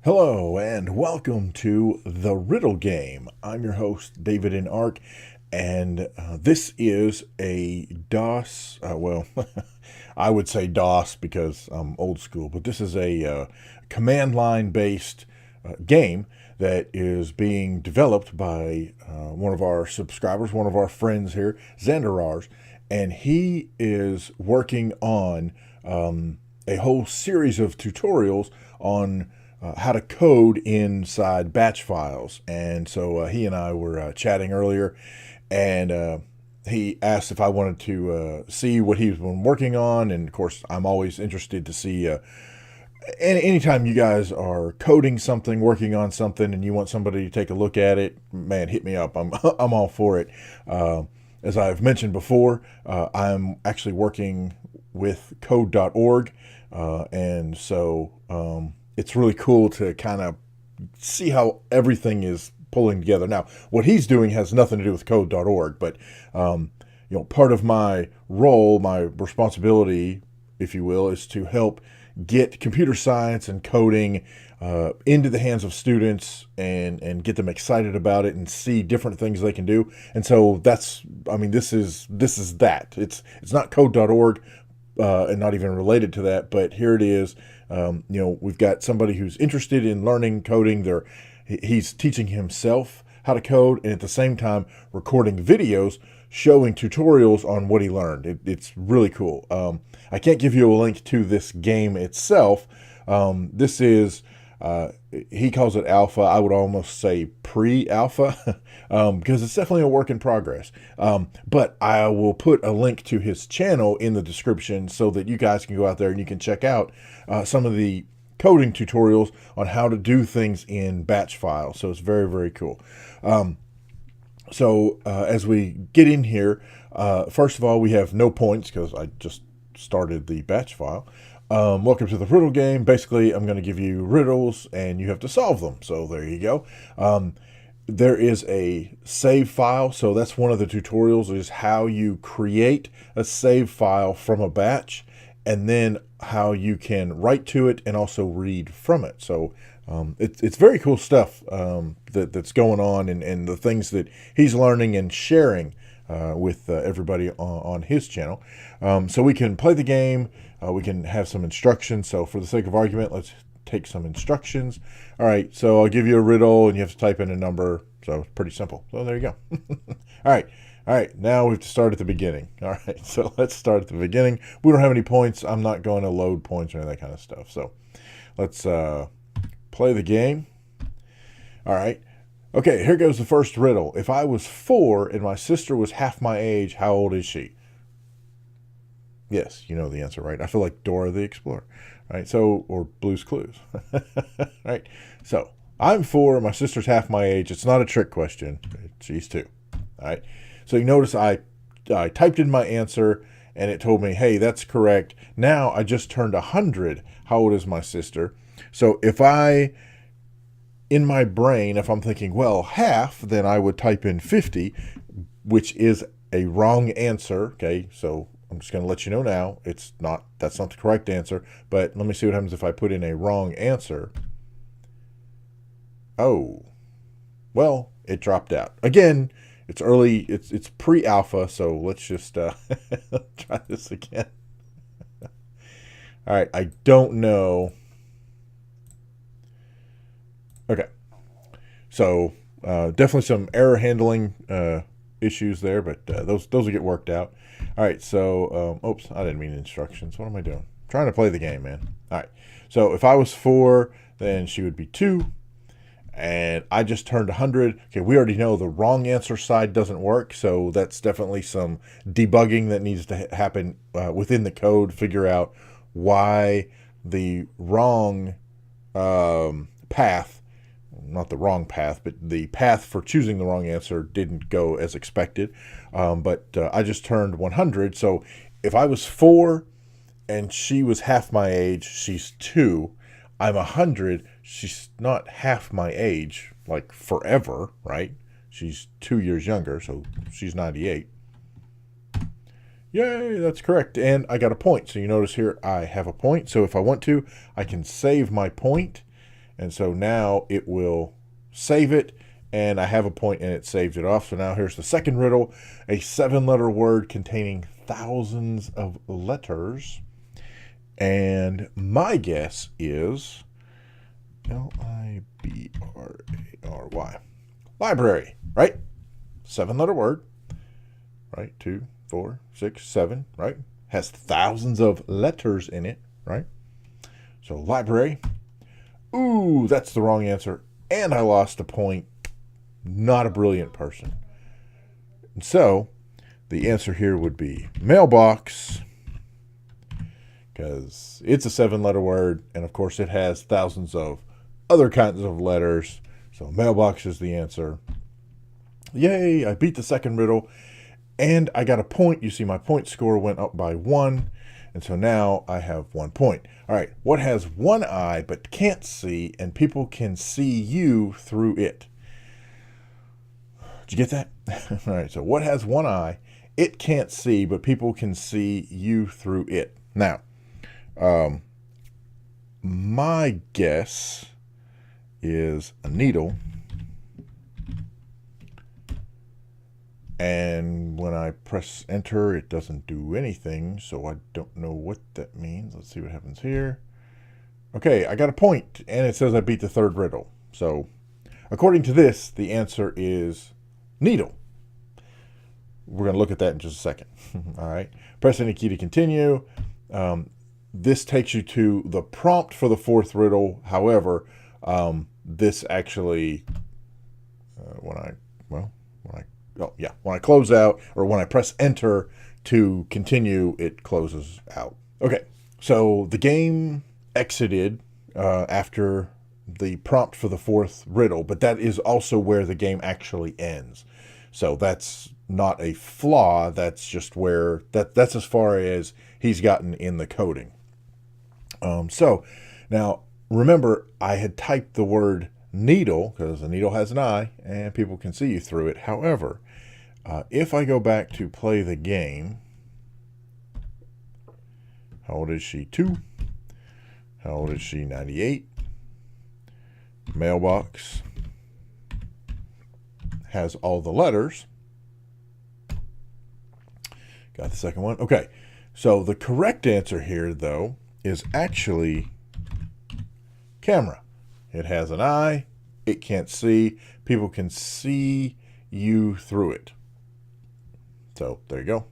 Hello and welcome to the Riddle Game. I'm your host, David in Ark, and this is a DOS, I would say DOS because I'm old school, but this is a command line based game that is being developed by one of our subscribers, one of our friends here, Zanderars, and he is working on a whole series of tutorials on how to code inside batch files. And so he and I were chatting earlier, and he asked if I wanted to see what he's been working on. And of course, I'm always interested to see. Anytime you guys are coding something, working on something, and you want somebody to take a look at it, man, hit me up. I'm I'm all for it. As I've mentioned before, I'm actually working with code.org, and so it's really cool to kind of see how everything is pulling together. Now, what he's doing has nothing to do with code.org, but part of my role, my responsibility, if you will, is to help get computer science and coding into the hands of students and get them excited about it and see different things they can do. And so this is that. It's not code.org and not even related to that, but here it is. We've got somebody who's interested in learning coding. He's teaching himself how to code, and at the same time recording videos showing tutorials on what he learned. It's really cool. I can't give you a link to this game itself. This is, he calls it alpha. I would almost say pre-alpha because it's definitely a work in progress. But I will put a link to his channel in the description so that you guys can go out there and you can check out some of the coding tutorials on how to do things in batch files. So it's very, very cool. As we get in here, first of all, we have no points because I just started the batch file. Welcome to the riddle game. Basically, I'm going to give you riddles and you have to solve them. So there you go. There is a save file. So that's one of the tutorials, is how you create a save file from a batch and then how you can write to it and also read from it. So it's very cool stuff that's going on, and the things that he's learning and sharing with everybody on his channel. So we can play the game. We can have some instructions. So for the sake of argument, let's take some instructions. All right, so I'll give you a riddle, and you have to type in a number. So it's pretty simple. So there you go. All right, now we have to start at the beginning. All right, so let's start at the beginning. We don't have any points. I'm not going to load points or any of that kind of stuff. So let's play the game. All right. Okay, here goes the first riddle. If I was 4 and my sister was half my age, how old is she? Yes, you know the answer, right? I feel like Dora the Explorer, right? So, or Blue's Clues, right? So, I'm 4, my sister's half my age. It's not a trick question. She's 2, all right? So you notice I typed in my answer and it told me, hey, that's correct. Now I just turned 100. How old is my sister? So in my brain, if I'm thinking, well, half, then I would type in 50, which is a wrong answer. Okay, so I'm just going to let you know now, that's not the correct answer. But let me see what happens if I put in a wrong answer. Oh, well, it dropped out. Again, it's early, it's pre-alpha, so let's just try this again. All right, I don't know. Okay, so definitely some error handling issues there, but those will get worked out. All right, so oops, I didn't mean instructions. What am I doing? I'm trying to play the game, man. All right, so if I was 4, then she would be 2, and I just turned 100. Okay, we already know the wrong answer side doesn't work, so that's definitely some debugging that needs to happen within the code. Figure out why the wrong path, not the wrong path, but the path for choosing the wrong answer didn't go as expected. But I just turned 100. So if I was 4 and she was half my age, she's 2. I'm 100. She's not half my age, like forever, right? She's 2 years younger, so she's 98. Yay, that's correct. And I got a point. So you notice here I have a point. So if I want to, I can save my point And so now it will save it, and I have a point and it saved it off. So now here's the second riddle, a 7-letter word containing thousands of letters. And my guess is Library. Library, right? 7-letter word, right? 2, 4, 6, 7, right? Has thousands of letters in it, right? So library. Ooh, that's the wrong answer. And I lost a point. Not a brilliant person. And so the answer here would be mailbox, because it's a 7-letter word, and of course it has thousands of other kinds of letters. So mailbox is the answer. Yay, I beat the second riddle, and I got a point. You see my point score went up by 1, and so now I have 1 point. All right, what has one eye but can't see, and people can see you through it? Did you get that? All right, so what has one eye, it can't see, but people can see you through it? Now, my guess is a needle. And when I press enter, it doesn't do anything, so I don't know what that means. Let's see what happens here. Okay, I got a point, and it says I beat the third riddle. So, according to this, the answer is needle. We're going to look at that in just a second. All right. Press any key to continue. This takes you to the prompt for the fourth riddle. However, this actually, when I close out, or when I press enter to continue, it closes out. Okay, so the game exited after the prompt for the fourth riddle, but that is also where the game actually ends. So that's not a flaw. That's just where that's as far as he's gotten in the coding. So now remember, I had typed the word needle because the needle has an eye and people can see you through it. However, if I go back to play the game, how old is she? 2. How old is she? 98. Mailbox has all the letters. Got the second one. Okay, so the correct answer here, though, is actually camera. It has an eye. It can't see. People can see you through it. So there you go.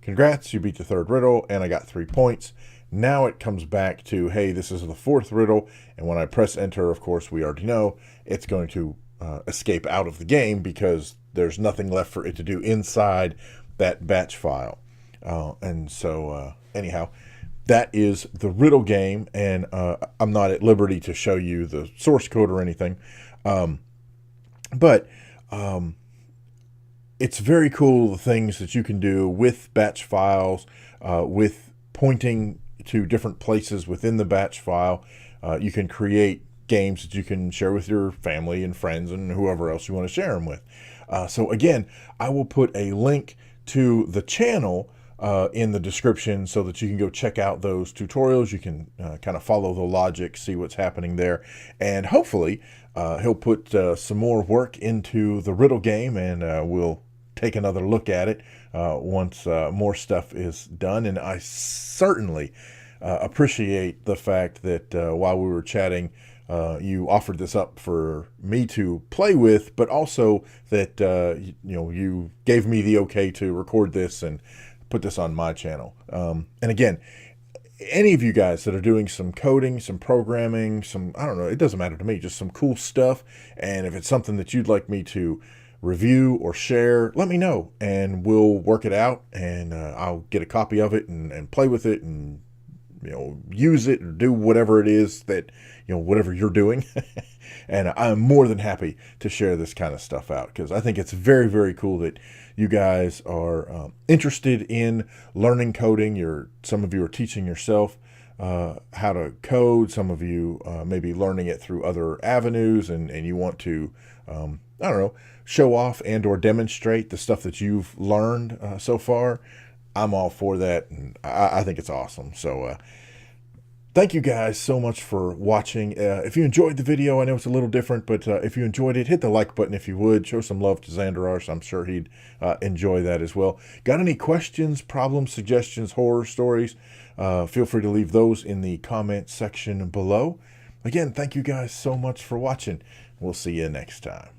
Congrats, you beat the third riddle, and I got 3 points. Now it comes back to, hey, this is the fourth riddle, and when I press enter, of course, we already know it's going to escape out of the game because there's nothing left for it to do inside that batch file. And so anyhow, that is the riddle game, and I'm not at liberty to show you the source code or anything. But it's very cool, the things that you can do with batch files, with pointing to different places within the batch file. You can create games that you can share with your family and friends and whoever else you want to share them with. So again, I will put a link to the channel in the description so that you can go check out those tutorials. You can kind of follow the logic, see what's happening there, and hopefully he'll put some more work into the riddle game, and we'll take another look at it once more stuff is done. And I certainly appreciate the fact that while we were chatting, you offered this up for me to play with, but also that you gave me the okay to record this and put this on my channel. And again, any of you guys that are doing some coding, some programming, I don't know, it doesn't matter to me, just some cool stuff. And if it's something that you'd like me to review or share, let me know and we'll work it out, and I'll get a copy of it and play with it and use it or do whatever it is that whatever you're doing. And I'm more than happy to share this kind of stuff out because I think it's very, very cool that you guys are interested in learning coding. Some of you are teaching yourself how to code. Some of you may be learning it through other avenues, and you want to I don't know, show off and or demonstrate the stuff that you've learned so far. I'm all for that, and I think it's awesome. So Thank you guys so much for watching. If you enjoyed the video, I know it's a little different, but if you enjoyed it, hit the like button if you would. Show some love to Zanderars. I'm sure he'd enjoy that as well. Got any questions, problems, suggestions, horror stories? Feel free to leave those in the comment section below. Again, thank you guys so much for watching. We'll see you next time.